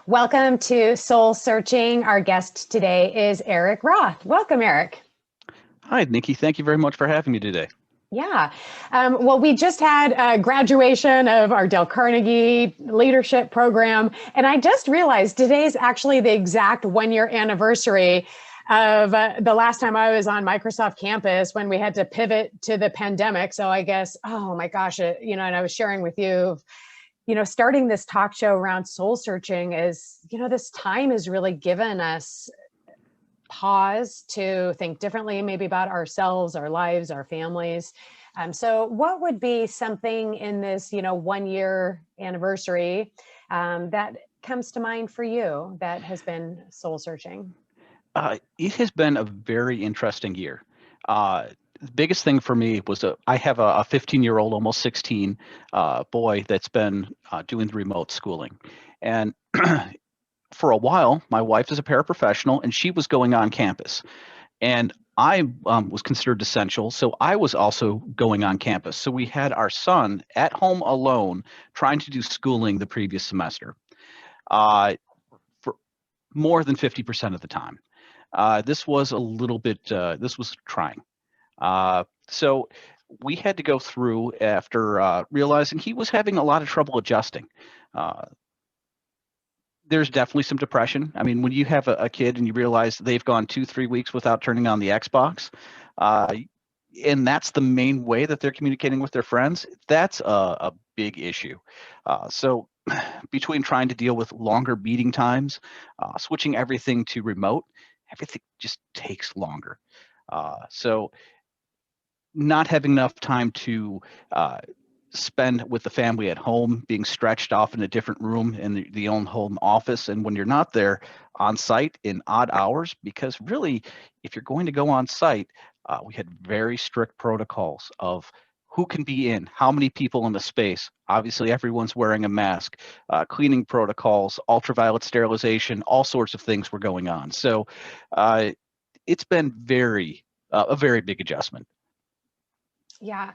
Welcome to Soul Searching. Our guest today is Eric Roth. Welcome, Eric. Hi, Nikki. Thank you very much for having me today. Yeah. Well, we just had a graduation of our Dale Carnegie leadership program. And I just realized today's actually the exact 1 year anniversary of the last time I was on Microsoft campus when we had to pivot to the pandemic. So I guess, oh my gosh, and I was sharing with you, starting this talk show around soul searching is, this time has really given us pause to think differently, maybe about ourselves, our lives, our families. So what would be something in this, 1 year anniversary that comes to mind for you that has been soul searching? It has been a very interesting year. The biggest thing for me was I have a 15-year-old, almost 16 boy that's been doing the remote schooling. And for a while, my wife is a paraprofessional and she was going on campus. And I was considered essential, so I was also going on campus. So we had our son at home alone trying to do schooling the previous semester for more than 50% of the time. This was a little bit, this was trying. So we had to go through after realizing he was having a lot of trouble adjusting. Uh, there's definitely some depression. I mean, when you have a kid and you realize they've gone 2, 3 weeks without turning on the Xbox, uh, and that's the main way that they're communicating with their friends, that's a big issue. So between trying to deal with longer meeting times, switching everything to remote, everything just takes longer. So not having enough time to spend with the family at home, being stretched off in a different room in the own home office. And when you're not there on site in odd hours, because really, if you're going to go on site, we had very strict protocols of who can be in, how many people in the space. Obviously, everyone's wearing a mask, cleaning protocols, ultraviolet sterilization, all sorts of things were going on. So it's been a very big adjustment. Yeah.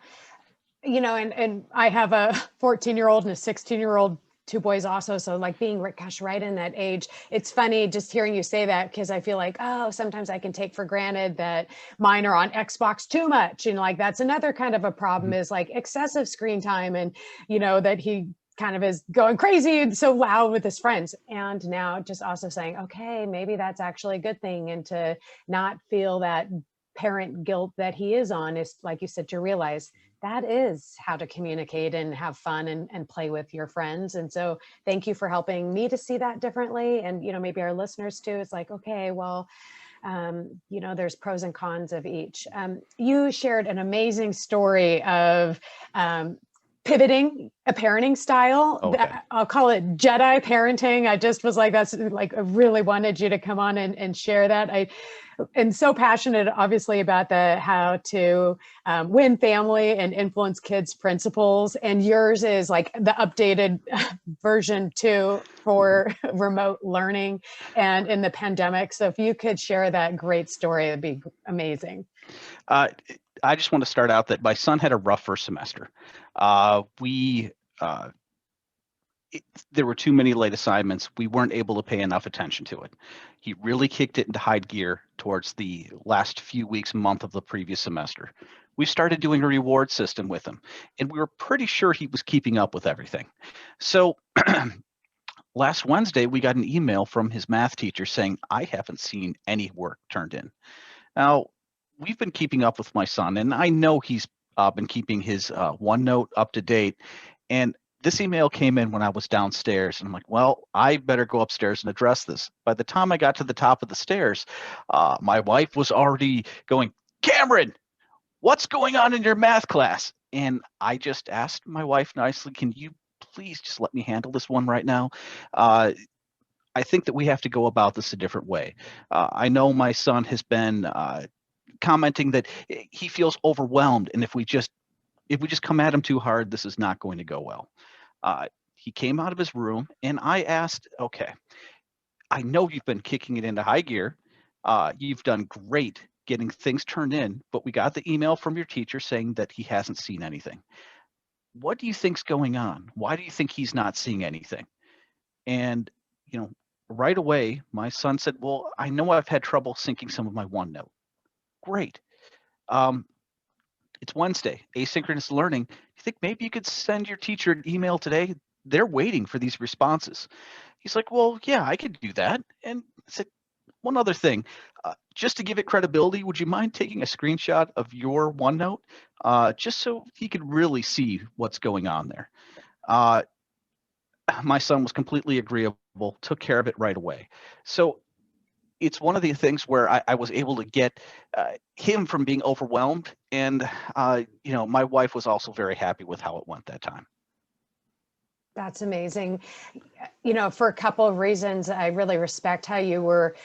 And I have a 14-year-old and a 16-year-old, two boys also. So like being, gosh, right in that age, it's funny just hearing you say that because I feel like, oh, sometimes I can take for granted that mine are on Xbox too much. And like, that's another kind of a problem is like excessive screen time and, that he kind of is going crazy and so loud with his friends. And now just also saying, okay, maybe that's actually a good thing. And to not feel that parent guilt that he is on is, like you said, to realize that is how to communicate and have fun and play with your friends. And so thank you for helping me to see that differently. And, maybe our listeners too, it's like, okay, well, there's pros and cons of each. You shared an amazing story of pivoting a parenting style. Okay. I'll call it Jedi parenting. I just was like, that's like, I really wanted you to come on and share that. I am so passionate, obviously, about the how to win family and influence kids principles. And yours is like the updated version too for remote learning and in the pandemic. So if you could share that great story, it'd be amazing. Uh, I just want to start out that my son had a rough first semester. We there were too many late assignments. We weren't able to pay enough attention to it. He really kicked it into high gear towards the last few weeks, month of the previous semester. We started doing a reward system with him, and we were pretty sure he was keeping up with everything. So last Wednesday, we got an email from his math teacher saying, I haven't seen any work turned in. Now, we've been keeping up with my son, and I know he's been keeping his OneNote up to date. And this email came in when I was downstairs, and I'm like, well, I better go upstairs and address this. By the time I got to the top of the stairs, my wife was already going, Cameron, what's going on in your math class? And I just asked my wife nicely, can you please just let me handle this one right now? I think that we have to go about this a different way. I know my son has been commenting that he feels overwhelmed, and if we just come at him too hard, this is not going to go well. He came out of his room, and I asked, okay, I know you've been kicking it into high gear. You've done great getting things turned in, but we got the email from your teacher saying that he hasn't seen anything. What do you think's going on? Why do you think he's not seeing anything? And right away, my son said, well, I know I've had trouble syncing some of my OneNote. Great. Um, it's Wednesday, asynchronous learning. You think maybe you could send your teacher an email today? They're waiting for these responses. He's like, well, yeah, I could do that. And I said, one other thing, just to give it credibility, would you mind taking a screenshot of your OneNote, just so he could really see what's going on there? Uh, my son was completely agreeable, took care of it right away. So it's one of the things where I was able to get him from being overwhelmed. And, my wife was also very happy with how it went that time. That's amazing. For a couple of reasons, I really respect how you were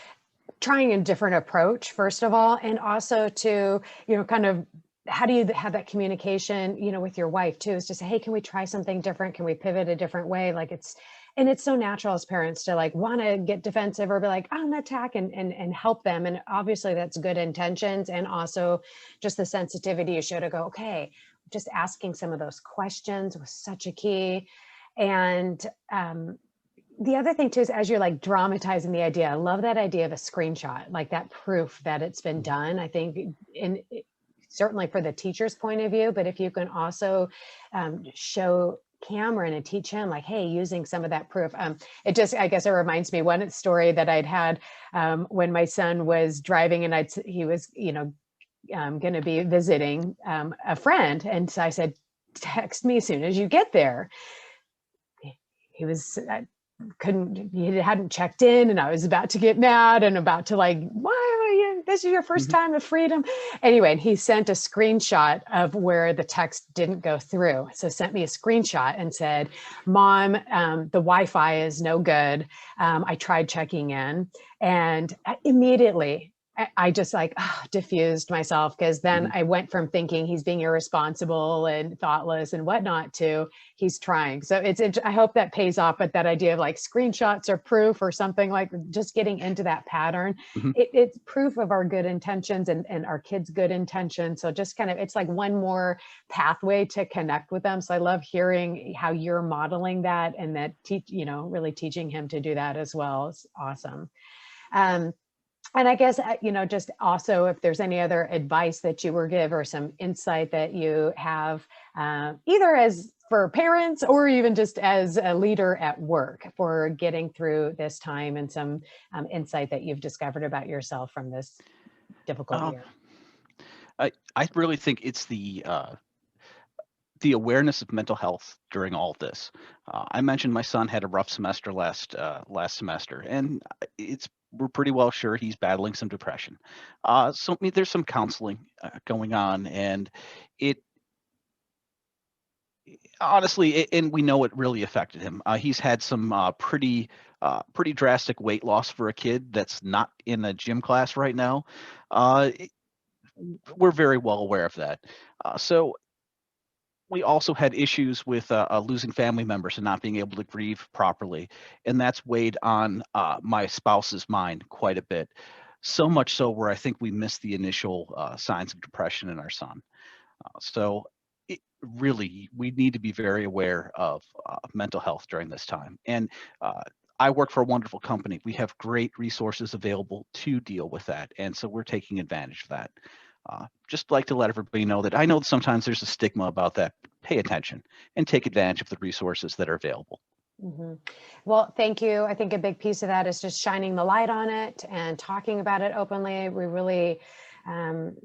trying a different approach, first of all, and also to, kind of, how do you have that communication, with your wife too, is to say, hey, can we try something different? Can we pivot a different way? And it's so natural as parents to want to get defensive or be like, I'm an attack and help them. And obviously that's good intentions. And also just the sensitivity you show to go, okay, just asking some of those questions was such a key. And, the other thing too is as you're dramatizing the idea, I love that idea of a screenshot, like that proof that it's been done. I think certainly for the teacher's point of view, but if you can also show Cameron and teach him hey, using some of that proof. I guess it reminds me one story that I'd had when my son was driving and he was, going to be visiting a friend. And so I said, text me as soon as you get there. He was, he hadn't checked in, and I was about to get mad and about to why are you, this is your first time of freedom. Anyway, and he sent a screenshot of where the text didn't go through. So sent me a screenshot and said, Mom, the Wi-Fi is no good. I tried checking in, and immediately I just diffused myself, because then I went from thinking he's being irresponsible and thoughtless and whatnot to he's trying. So I hope that pays off. But that idea of screenshots or proof or something, just getting into that pattern, it's proof of our good intentions and our kids' good intentions. So just kind of, it's one more pathway to connect with them. So I love hearing how you're modeling that, and that really teaching him to do that as well. It's awesome. And I guess, just also if there's any other advice that you were give or some insight that you have, either as for parents or even just as a leader at work for getting through this time, and some insight that you've discovered about yourself from this difficult year. I really think it's the awareness of mental health during all of this. I mentioned my son had a rough semester last semester, and we're pretty well sure he's battling some depression. So there's some counseling going on, and it honestly, and we know it really affected him. He's had some pretty drastic weight loss for a kid that's not in a gym class right now. We're very well aware of that. So we also had issues with losing family members and not being able to grieve properly. And that's weighed on my spouse's mind quite a bit. So much so where I think we missed the initial signs of depression in our son. So really, we need to be very aware of mental health during this time. And I work for a wonderful company. We have great resources available to deal with that. And so we're taking advantage of that. Just like to let everybody know that I know that sometimes there's a stigma about that. Pay attention and take advantage of the resources that are available. Well, thank you. I think a big piece of that is just shining the light on it and talking about it openly. We really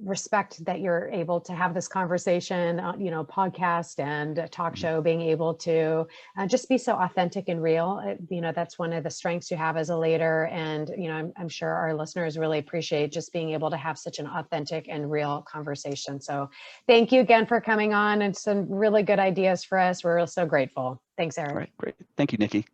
respect that you're able to have this conversation, podcast and a talk show, being able to just be so authentic and real. That's one of the strengths you have as a leader. And, I'm sure our listeners really appreciate just being able to have such an authentic and real conversation. So thank you again for coming on, and some really good ideas for us. We're so grateful. Thanks, Eric. All right, great. Thank you, Nikki.